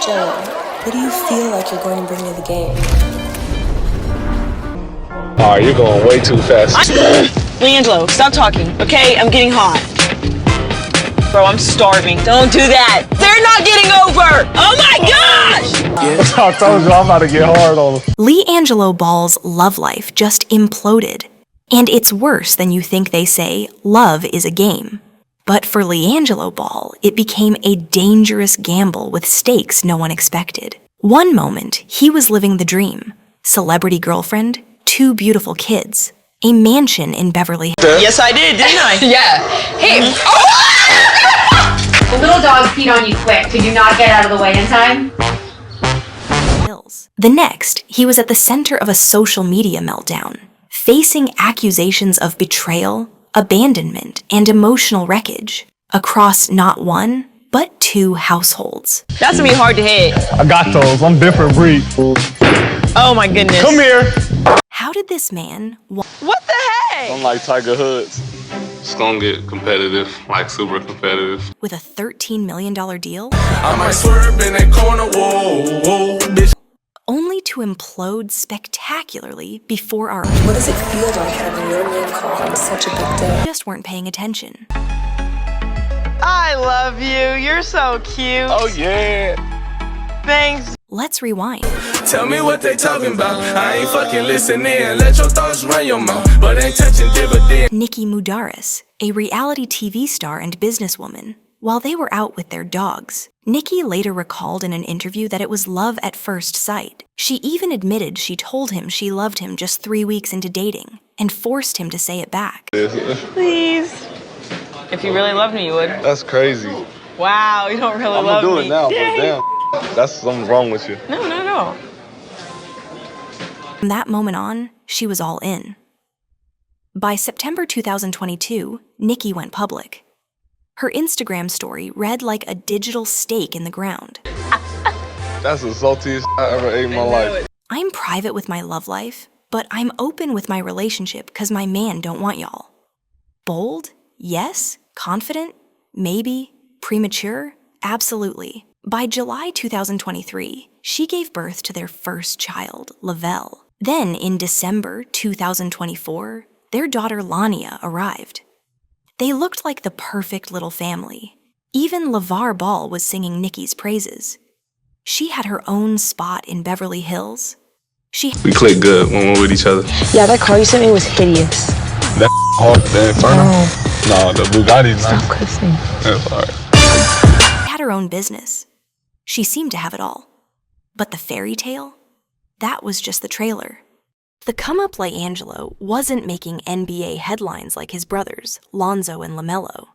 Joe, what do you feel like you're going to bring to the game? Oh, you're going way too fast. LiAngelo, stop talking, okay? I'm getting hot. Bro, I'm starving. Don't do that. They're not getting over. Oh my gosh! I told you I'm about to get hard on them. LiAngelo Ball's love life just imploded. And it's worse than you think. They say love is a game. But for LiAngelo Ball, it became a dangerous gamble with stakes no one expected. One moment, he was living the dream. Celebrity girlfriend, 2 beautiful kids, a mansion in Beverly Hills. Yes, I did, didn't I? Yeah. Hey. The little dog peed on you quick. Could you not get out of the way in time? The next, he was at the center of a social media meltdown, facing accusations of betrayal, abandonment, and emotional wreckage across not 1, but 2 households. That's gonna be hard to hit. I got those. I'm different breed. Oh my goodness. Come here. How did this man What the heck? I'm like Tiger Hoods. It's gonna get competitive, like super competitive. with a $13 million deal, I might swerve in that corner, whoa, whoa, bitch. only to implode spectacularly before our What does it feel like having your name called on such a big day? just weren't paying attention. I love you. You're so cute. Oh, yeah. Thanks. Let's rewind. Tell me what they talking about. I ain't fucking listening. Let your thoughts run your mouth, but ain't touching dividend. Nikki Mudaris, a reality TV star and businesswoman, while they were out with their dogs. Nikki later recalled in an interview that it was love at first sight. She even admitted she told him she loved him just 3 weeks into dating and forced him to say it back. Please. If you really loved me, you would. That's crazy. Wow, you don't really I'm love gonna do me. it now, Dang. but damn. That's something wrong with you. No. From that moment on, she was all in. By September 2022, Nikki went public. Her Instagram story read like a digital stake in the ground. That's the saltiest I ever ate in my life. I'm private with my love life, but I'm open with my relationship because my man don't want y'all. Bold? Yes. Confident? Maybe. Premature? Absolutely. By July 2023, she gave birth to their first child, Lavelle. Then, in December 2024, their daughter Lania arrived. They looked like the perfect little family. Even LeVar Ball was singing Nikki's praises. She had her own spot in Beverly Hills. We click good when we're with each other. Yeah, that car you sent me was hideous. That hard, the Inferno. No, the Bugatti's Stop nice. cussing. That's alright. Had her own business. She seemed to have it all. But the fairy tale? That was just the trailer. The come-up LiAngelo wasn't making NBA headlines like his brothers, Lonzo and LaMelo.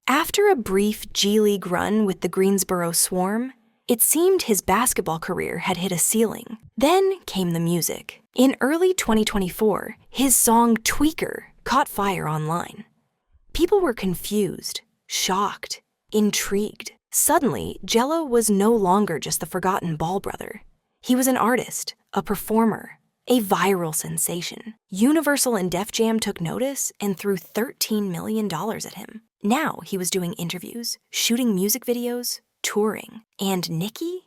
After a brief G League run with the Greensboro Swarm, it seemed his basketball career had hit a ceiling. Then came the music. In early 2024, his song Tweaker caught fire online. People were confused, shocked, intrigued. Suddenly, Jello was no longer just the forgotten Ball brother. He was an artist, a performer, a viral sensation. Universal and Def Jam took notice and threw $13 million at him. Now he was doing interviews, shooting music videos, touring. And Nikki?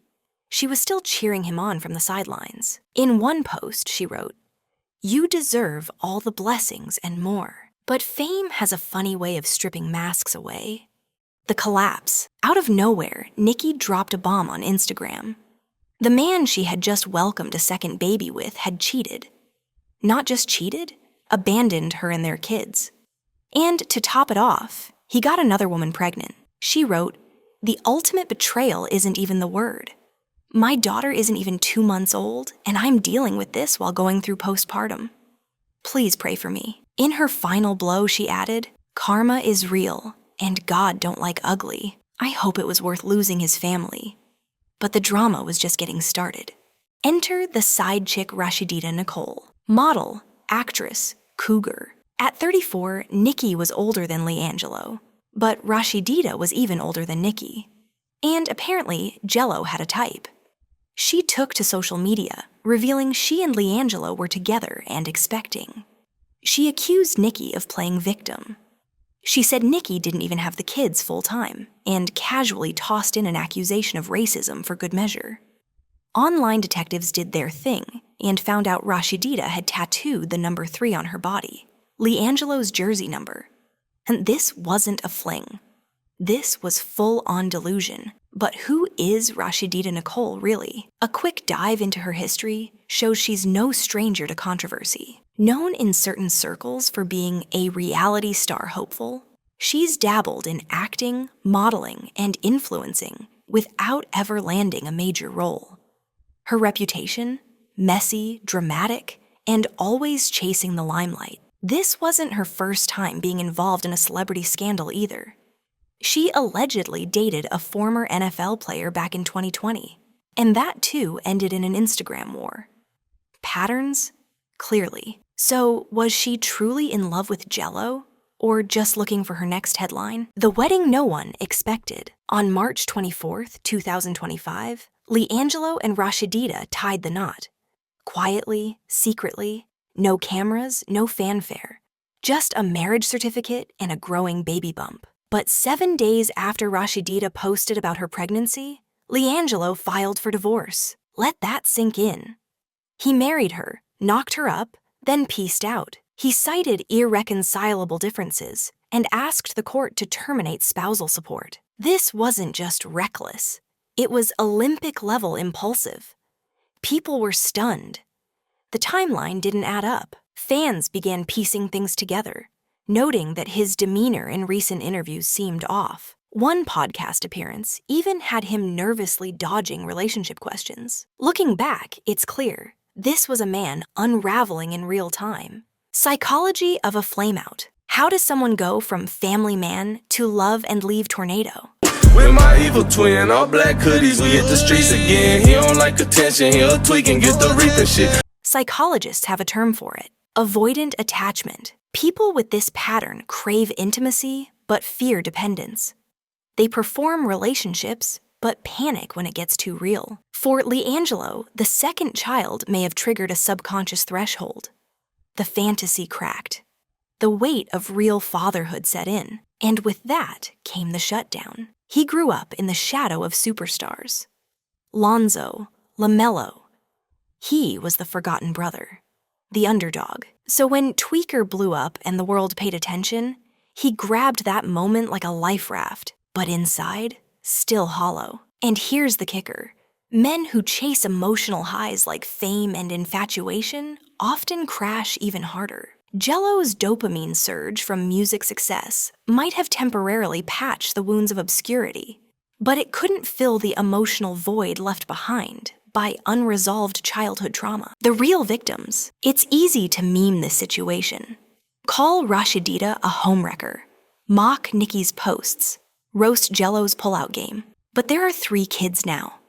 She was still cheering him on from the sidelines. In one post, she wrote, "You deserve all the blessings and more." But fame has a funny way of stripping masks away. The collapse. Out of nowhere, Nikki dropped a bomb on Instagram. The man she had just welcomed a second baby with had cheated. Not just cheated, abandoned her and their kids. And to top it off, he got another woman pregnant. She wrote, "The ultimate betrayal isn't even the word. My daughter isn't even 2 months old, and I'm dealing with this while going through postpartum. Please pray for me." In her final blow, she added, "Karma is real, and God don't like ugly. I hope it was worth losing his family." But the drama was just getting started. Enter the side chick Rashidita Nicole. Model, actress, cougar. At 34, Nikki was older than LiAngelo, but Rashidita was even older than Nikki. And apparently, Jello had a type. She took to social media, revealing she and LiAngelo were together and expecting. She accused Nikki of playing victim. She said Nikki didn't even have the kids full-time and casually tossed in an accusation of racism for good measure. Online detectives did their thing and found out Rashidita had tattooed the number 3 on her body, LiAngelo's jersey number. And this wasn't a fling. This was full-on delusion. But who is Rashidita Nicole, really? A quick dive into her history shows she's no stranger to controversy. Known in certain circles for being a reality star hopeful, she's dabbled in acting, modeling, and influencing without ever landing a major role. Her reputation? Messy, dramatic, and always chasing the limelight. This wasn't her first time being involved in a celebrity scandal either. She allegedly dated a former NFL player back in 2020, and that too ended in an Instagram war. Patterns? Clearly. So was she truly in love with Jello, or just looking for her next headline? The wedding no one expected. On March 24th, 2025, LiAngelo and Rashidita tied the knot. Quietly, secretly, no cameras, no fanfare. Just a marriage certificate and a growing baby bump. But 7 days after Rashidita posted about her pregnancy, LiAngelo filed for divorce. Let that sink in. He married her, knocked her up, then peaced out. He cited irreconcilable differences and asked the court to terminate spousal support. This wasn't just reckless. It was Olympic-level impulsive. People were stunned. The timeline didn't add up. Fans began piecing things together, noting that his demeanor in recent interviews seemed off. One podcast appearance even had him nervously dodging relationship questions. Looking back, it's clear, this was a man unraveling in real time. Psychology of a flameout. How does someone go from family man to love and leave tornado? With my evil twin, all black hoodies, we hit the streets again. He don't like attention, he'll tweak and get the reaping shit. Psychologists have a term for it. Avoidant attachment. People with this pattern crave intimacy, but fear dependence. They perform relationships, but panic when it gets too real. For LiAngelo, the second child may have triggered a subconscious threshold. The fantasy cracked. The weight of real fatherhood set in, and with that came the shutdown. He grew up in the shadow of superstars. Lonzo, LaMelo. He was the forgotten brother, the underdog. So when Tweaker blew up and the world paid attention, he grabbed that moment like a life raft, but inside, still hollow. And here's the kicker. Men who chase emotional highs like fame and infatuation often crash even harder. Jello's dopamine surge from music success might have temporarily patched the wounds of obscurity, but it couldn't fill the emotional void left behind by unresolved childhood trauma. The real victims. It's easy to meme this situation. Call Rashidita a homewrecker, mock Nikki's posts, roast Jello's pullout game. But there are 3 kids now.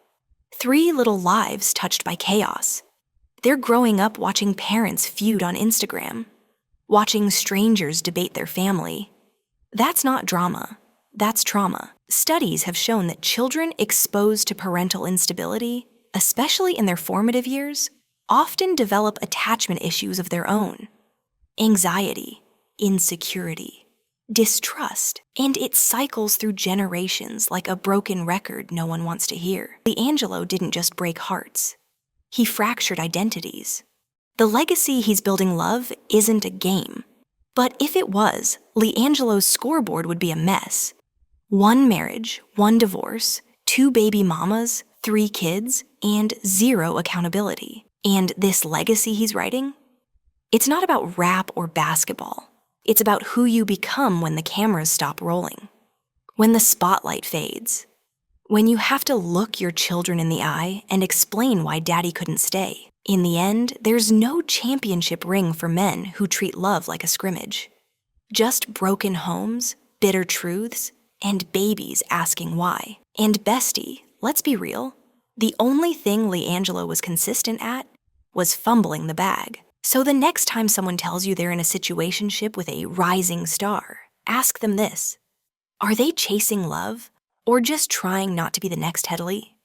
3 little lives touched by chaos. They're growing up watching parents feud on Instagram, watching strangers debate their family. That's not drama. That's trauma. Studies have shown that children exposed to parental instability, especially in their formative years, often develop attachment issues of their own. Anxiety, insecurity, distrust, and it cycles through generations like a broken record no one wants to hear. LiAngelo didn't just break hearts. He fractured identities. The legacy he's building love isn't a game. But if it was, LiAngelo's scoreboard would be a mess. 1 marriage, 1 divorce, 2 baby mamas, 3 kids, and 0 accountability. And this legacy he's writing? It's not about rap or basketball. It's about who you become when the cameras stop rolling. When the spotlight fades. When you have to look your children in the eye and explain why daddy couldn't stay. In the end, there's no championship ring for men who treat love like a scrimmage. Just broken homes, bitter truths, and babies asking why. And bestie, let's be real, the only thing LiAngelo was consistent at was fumbling the bag. So the next time someone tells you they're in a situationship with a rising star, ask them this. Are they chasing love, or just trying not to be the next Headley?